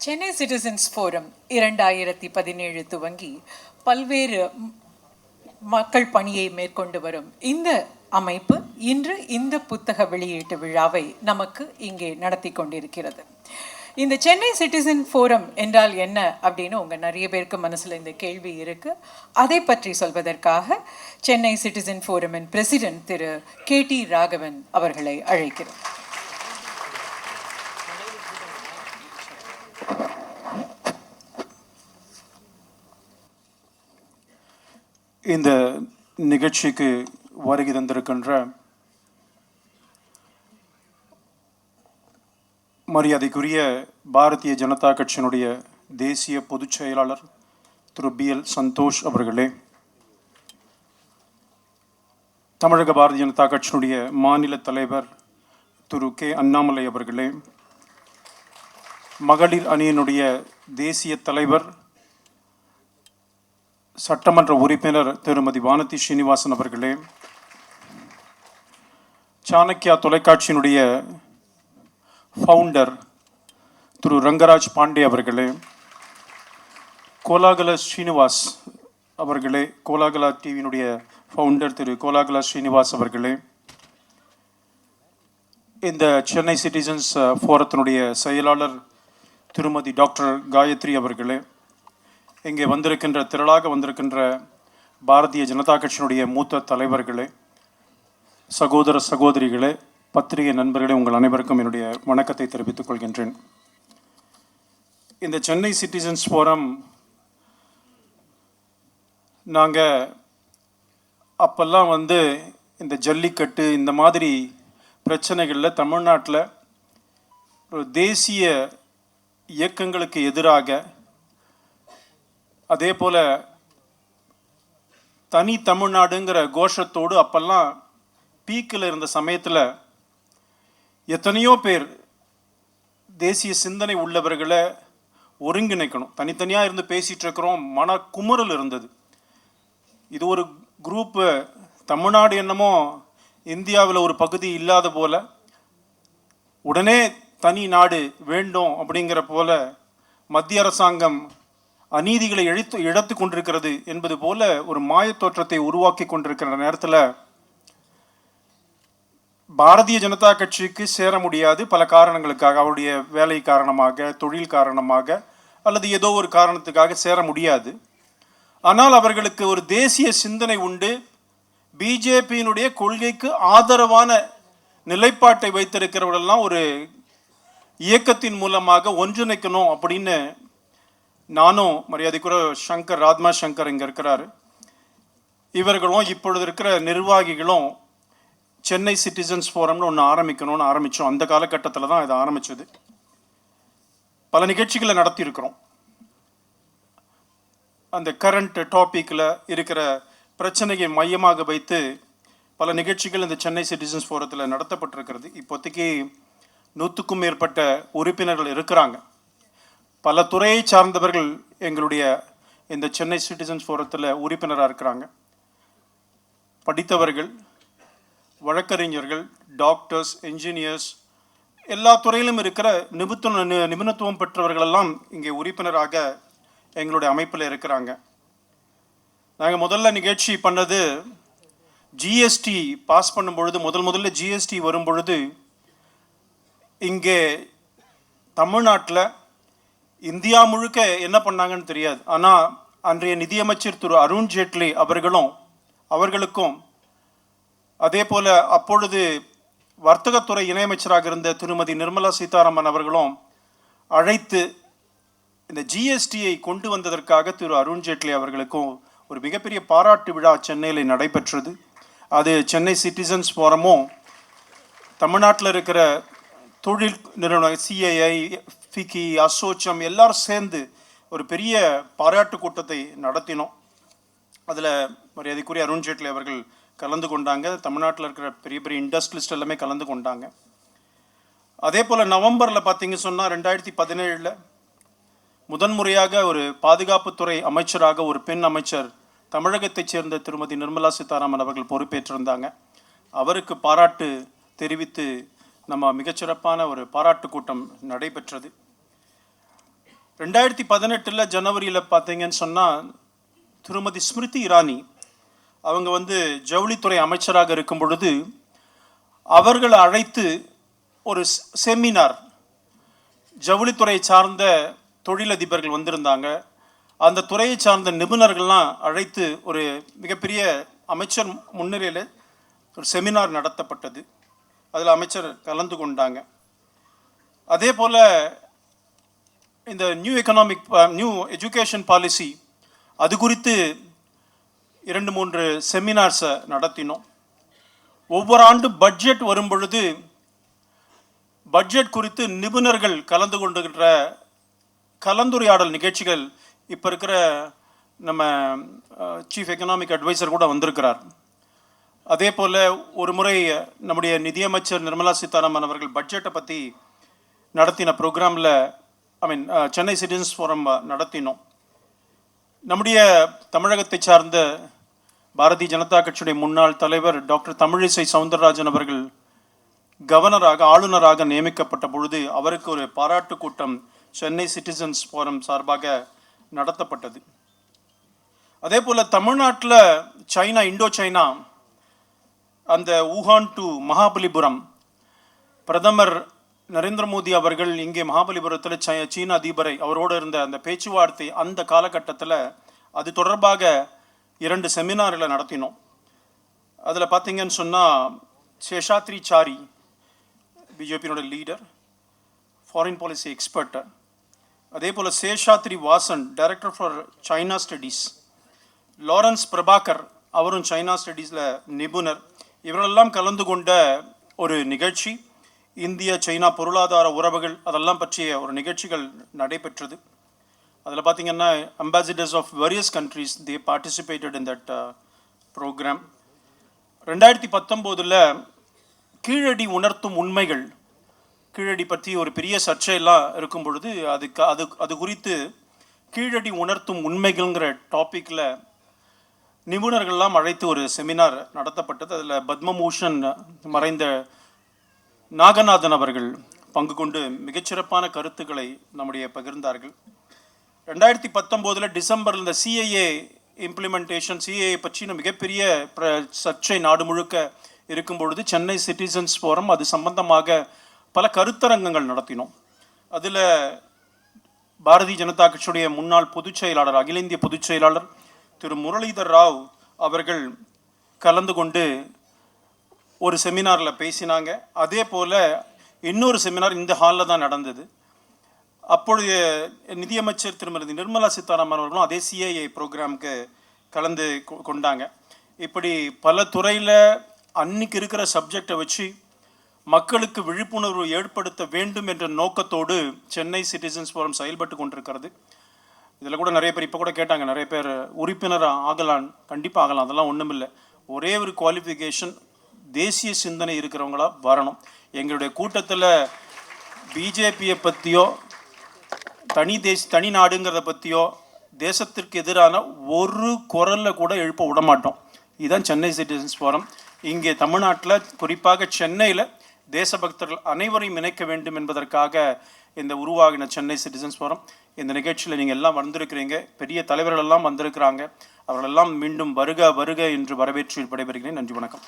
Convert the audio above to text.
Chennai citizens forum 2017 துவங்கி பல்வேறு மக்கள் பணியை மேற்கொண்டு வரும் இந்த அமைப்பு இன்று இந்த புத்தக வெளியீட்டு விழாவை நமக்கு இங்கே நடத்தி கொண்டிருக்கிறது. இந்த சென்னை சிட்டிசன் ஃபோரம் என்றால் என்ன அப்படின்னு உங்கள் நிறைய பேருக்கு மனசில் இந்த கேள்வி இருக்குது. அதை பற்றி சொல்வதற்காக சென்னை சிட்டிசன் ஃபோரமின் பிரசிடென்ட் திரு KT ராகவன் அவர்களை அழைக்கிறோம். இந்த நிகழ்ச்சிக்கு வருகை தந்திருக்கின்ற மரியாதைக்குரிய பாரதிய ஜனதா கட்சியினுடைய தேசிய பொதுச் செயலாளர் திரு BL சந்தோஷ் அவர்களே, தமிழக பாரதிய ஜனதா கட்சியினுடைய மாநில தலைவர் திரு K அண்ணாமலை அவர்களே, மகளிர் அணியினுடைய தேசிய தலைவர் சட்டமன்ற உறுப்பினர் திருமதி வானதி ஸ்ரீனிவாசன் அவர்களே, சாணக்கியா தொலைக்காட்சியினுடைய ஃபவுண்டர் திரு ரங்கராஜ் பாண்டே அவர்களே, கோலாகல ஸ்ரீனிவாஸ் அவர்களே, கோலாகலா டிவியினுடைய ஃபவுண்டர் திரு கோலாகலா ஸ்ரீனிவாஸ் அவர்களே, இந்த சென்னை சிட்டிசன்ஸ் ஃபோரத்தினுடைய செயலாளர் திருமதி டாக்டர் காயத்ரி அவர்களே, இங்கே திரளாக வந்திருக்கின்ற பாரதிய ஜனதா கட்சியினுடைய மூத்த தலைவர்களே, சகோதர சகோதரிகளே, பத்திரிகை நண்பர்களே, உங்கள் அனைவருக்கும் என்னுடைய வணக்கத்தை தெரிவித்துக் கொள்கின்றேன். இந்த சென்னை சிட்டிசன்ஸ் ஃபோரம் நாங்கள் அப்பெல்லாம் இந்த ஜல்லிக்கட்டு இந்த மாதிரி பிரச்சனைகளில் தமிழ்நாட்டில் ஒரு தேசிய இயக்கங்களுக்கு எதிராக, அதே போல் தனி தமிழ்நாடுங்கிற கோஷத்தோடு அப்பெல்லாம் பீக்கில் இருந்த சமயத்தில் எத்தனையோ பேர் தேசிய சிந்தனை உள்ளவர்களை ஒருங்கிணைக்கணும். தனித்தனியாக இருந்து பேசிகிட்டு இருக்கிறோம், மன குமுறல் இருந்தது. இது ஒரு குரூப்பு, தமிழ்நாடு என்னமோ இந்தியாவில் ஒரு பகுதி இல்லாத போல, உடனே தனி நாடு வேண்டும் அப்படிங்கிற போல மத்திய அரசாங்கம் அநீதிகளை இழத்து கொண்டிருக்கிறது என்பது போல ஒரு மாயத் தோற்றத்தை உருவாக்கி கொண்டிருக்கிற நேரத்தில் பாரதிய ஜனதா கட்சிக்கு சேர முடியாது. பல காரணங்களுக்காக, அவருடைய வேலை காரணமாக, தொழில் காரணமாக, அல்லது ஏதோ ஒரு காரணத்துக்காக சேர முடியாது. ஆனால் அவர்களுக்கு ஒரு தேசிய சிந்தனை உண்டு. பிஜேபியினுடைய கொள்கைக்கு ஆதரவான நிலைப்பாட்டை வைத்திருக்கிறவர்களெல்லாம் ஒரு இயக்கத்தின் மூலமாக ஒன்றிணைக்கணும் அப்படின்னு நானும், மரியாதைக்குரிய சங்கர், ராத்மா சங்கர் இங்கே இருக்கிறாரு, இவர்களும் இப்பொழுது இருக்கிற நிர்வாகிகளும் சென்னை சிட்டிசன்ஸ் ஃபோரம்னு ஒன்று ஆரம்பிக்கணும்னு ஆரம்பித்தோம். அந்த காலகட்டத்தில் தான் இதை ஆரம்பித்தது. பல நிகழ்ச்சிகளை நடத்தியிருக்கிறோம். அந்த கரண்ட் டாப்பிக்கில் இருக்கிற பிரச்சனையை மையமாக வைத்து பல நிகழ்ச்சிகள் இந்த சென்னை சிட்டிசன்ஸ் ஃபோரத்தில் நடத்தப்பட்டிருக்கிறது. இப்போதைக்கு 100க்கும் மேற்பட்ட உறுப்பினர்கள் இருக்கிறாங்க. பல துறையை சார்ந்தவர்கள் எங்களுடைய இந்த சென்னை சிட்டிசன்ஸ் ஃபோரத்தில் உறுப்பினராக இருக்கிறாங்க. படித்தவர்கள், வழக்கறிஞர்கள், டாக்டர்ஸ், என்ஜினியர்ஸ், எல்லா துறையிலும் இருக்கிற நிபுணத்துவம் பெற்றவர்களெல்லாம் இங்கே உறுப்பினராக எங்களுடைய அமைப்பில் இருக்கிறாங்க. நாங்கள் முதல்ல நிகழ்ச்சி பண்ணது GST பாஸ் பண்ணும் பொழுது, முதல்ல GST வரும் பொழுது இங்கே தமிழ்நாட்டில் இந்தியா முழுக்க என்ன பண்ணாங்கன்னு தெரியாது. ஆனால் அன்றைய நிதியமைச்சர் திரு அருண் ஜேட்லி அவர்களுக்கும் அதே போல் அப்பொழுது வர்த்தகத்துறை இணையமைச்சராக இருந்த திருமதி நிர்மலா சீதாராமன் அவர்களும் அழைத்து இந்த GSTயை கொண்டு வந்ததற்காக திரு அருண் ஜேட்லி அவர்களுக்கும் ஒரு மிகப்பெரிய பாராட்டு விழா சென்னையில் நடைபெற்றது. அது சென்னை சிட்டிசன்ஸ் ஃபோரமும் தமிழ்நாட்டில் இருக்கிற தொழில் நிறுவனம் CII, FICCI, அசோச்சம் எல்லாரும் சேர்ந்து ஒரு பெரிய பாராட்டு கூட்டத்தை நடத்தினோம். அதில் மரியாதைக்குரிய அருண் ஜேட்லி அவர்கள் கலந்து கொண்டாங்க. தமிழ்நாட்டில் இருக்கிற பெரிய பெரிய இண்டஸ்ட்ரியலிஸ்ட் எல்லாமே கலந்து கொண்டாங்க. அதே போல் நவம்பரில் பார்த்தீங்க சொன்னால் 2017 முதன்முறையாக ஒரு பாதுகாப்புத்துறை அமைச்சராக ஒரு பெண் அமைச்சர் தமிழகத்தைச் சேர்ந்த திருமதி நிர்மலா சீதாராமன் அவர்கள் பொறுப்பேற்றிருந்தாங்க. அவருக்கு பாராட்டு தெரிவித்து நம்ம மிகச்சிறப்பான ஒரு பாராட்டு கூட்டம் நடைபெற்றது. 2018 ஜனவரியில் பார்த்தீங்கன்னு சொன்னால் திருமதி ஸ்மிருதி இரானி அவங்க ஜவுளித்துறை அமைச்சராக இருக்கும் பொழுது அவர்களை அழைத்து ஒரு செமினார், ஜவுளித்துறை சார்ந்த தொழிலதிபர்கள் வந்திருந்தாங்க, அந்த துறையை சார்ந்த நிபுணர்கள்லாம் அழைத்து ஒரு மிகப்பெரிய அமைச்சர் முன்னிலையில் ஒரு செமினார் நடத்தப்பட்டது. அதில் அமைச்சர் கலந்து கொண்டாங்க. அதே போல் இந்த நியூ எஜுகேஷன் பாலிசி அது குறித்து 2-3 செமினார்ஸை நடத்தினோம். ஒவ்வொரு ஆண்டு பட்ஜெட் வரும் பொழுது பட்ஜெட் குறித்து நிபுணர்கள் கலந்து கொண்டுகின்ற கலந்துரையாடல் நிகழ்ச்சிகள் இப்போ இருக்கிற நம்ம சீஃப் எக்கனாமிக் அட்வைசர் கூட வந்திருக்கிறார். அதே போல் ஒரு முறை நம்முடைய நிதியமைச்சர் நிர்மலா சீதாராமன் அவர்கள் பட்ஜெட்டை பற்றி நடத்தின ப்ரோக்ராமில் சென்னை சிட்டிசன்ஸ் ஃபோரம் நடத்தினோம். நம்முடைய தமிழகத்தை சார்ந்த பாரதிய ஜனதா கட்சியுடைய முன்னாள் தலைவர் டாக்டர் தமிழிசை சவுந்தரராஜன் அவர்கள் ஆளுநராக நியமிக்கப்பட்ட பொழுது அவருக்கு ஒரு பாராட்டு கூட்டம் சென்னை சிட்டிசன்ஸ் ஃபோரம் சார்பாக நடத்தப்பட்டது. அதே போல் தமிழ்நாட்டில் இண்டோ சைனா அந்த ஊஹான் டு மகாபலிபுரம் பிரதமர் நரேந்திர மோடி அவர்கள் இங்கே மகாபலிபுரத்தில் சீன அதிபரை அவரோடு இருந்த அந்த பேச்சுவார்த்தை அந்த காலகட்டத்தில் அது தொடர்பாக 2 செமினார்களை நடத்தினோம். அதில் பார்த்தீங்கன்னு சொன்னால் சேஷாத்ரி சாரி பிஜேபியோட லீடர், ஃபாரின் பாலிசி எக்ஸ்பர்ட், அதே போல் Seshadri Vasan director for China studies, Lawrence Prabhakar அவரும் சைனா ஸ்டடீஸில் நிபுணர், இவரெல்லாம் கலந்து கொண்ட ஒரு நிகழ்ச்சி. இந்திய சைனா பொருளாதார உறவுகள் அதெல்லாம் பற்றிய ஒரு நிகழ்ச்சிகள் நடைபெற்றது. அதில் பார்த்திங்கன்னா ambassadors of various countries they participated in that programme. 2019 Keezhadi உணர்த்தும் உண்மைகள், கீழடி பற்றி ஒரு பெரிய சர்ச்சையெல்லாம் இருக்கும் பொழுது அது குறித்து கீழடி உணர்த்தும் உண்மைகள்ங்கிற டாப்பிக்கில் நிபுணர்கள்லாம் அழைத்து ஒரு செமினார் நடத்தப்பட்டது. அதில் பத்மபூஷன் மறைந்த நாகநாதன் அவர்கள் பங்கு கொண்டு மிகச்சிறப்பான கருத்துக்களை நம்முடைய பகிர்ந்தார்கள். 2019 டிசம்பரில் இந்த சிஏஏ இம்ப்ளிமெண்டேஷன், சிஏஏ பற்றின மிகப்பெரிய சர்ச்சை நாடு முழுக்க இருக்கும் பொழுது சென்னை சிட்டிசன்ஸ் ஃபோரம் அது சம்பந்தமாக பல கருத்தரங்கங்கள் நடத்தினோம். அதில் பாரதிய ஜனதா கட்சியுடைய முன்னாள் பொதுச் செயலாளர், அகில இந்திய பொதுச் செயலாளர் திரு முரளிதர் ராவ் அவர்கள் கலந்து கொண்டு ஒரு செமினாரில் பேசினாங்க. அதே போல் இன்னொரு செமினார் இந்த ஹாலில் தான் நடந்தது. அப்பொழுது நிதியமைச்சர் திருமதி நிர்மலா சீதாராமன் அவர்களும் அதே சிஏஏ ப்ரோக்ராமுக்கு கலந்து கொண்டாங்க. இப்படி பல துறையில் அன்னைக்கு இருக்கிற சப்ஜெக்டை வச்சு மக்களுக்கு விழிப்புணர்வு ஏற்படுத்த வேண்டும் என்ற நோக்கத்தோடு சென்னை சிட்டிசன்ஸ் ஃபோரம் செயல்பட்டு கொண்டிருக்கிறது. இதில் கூட நிறைய பேர் இப்போ கூட கேட்டாங்க, நிறைய பேர் உறுப்பினர் ஆகலாம். கண்டிப்பாக ஆகலாம், அதெல்லாம் ஒன்றும் இல்லை. ஒரே ஒரு குவாலிஃபிகேஷன், தேசிய சிந்தனை இருக்கிறவங்களா வரணும். எங்களுடைய கூட்டத்தில் பிஜேபியை பற்றியோ தனி நாடுங்கிறத பற்றியோ தேசத்திற்கு எதிரான ஒரு குரலில் கூட எழுப்ப விட மாட்டோம். இதுதான் சென்னை சிட்டிசன்ஸ் ஃபோரம். இங்கே தமிழ்நாட்டில் குறிப்பாக சென்னையில் தேசபக்தர்கள் அனைவரையும் இணைக்க வேண்டும் என்பதற்காக இந்த உருவாகின சென்னை சிட்டிசன்ஸ் ஃபோரம். இந்த நிகழ்ச்சியில் நீங்கள் எல்லாம் வந்திருக்கிறீங்க, பெரிய தலைவர்கள் எல்லாம் வந்திருக்கிறாங்க. அவர்களெல்லாம் மீண்டும் வருக வருக என்று வரவேற்று விடைபெறுகிறேன். நன்றி, வணக்கம்.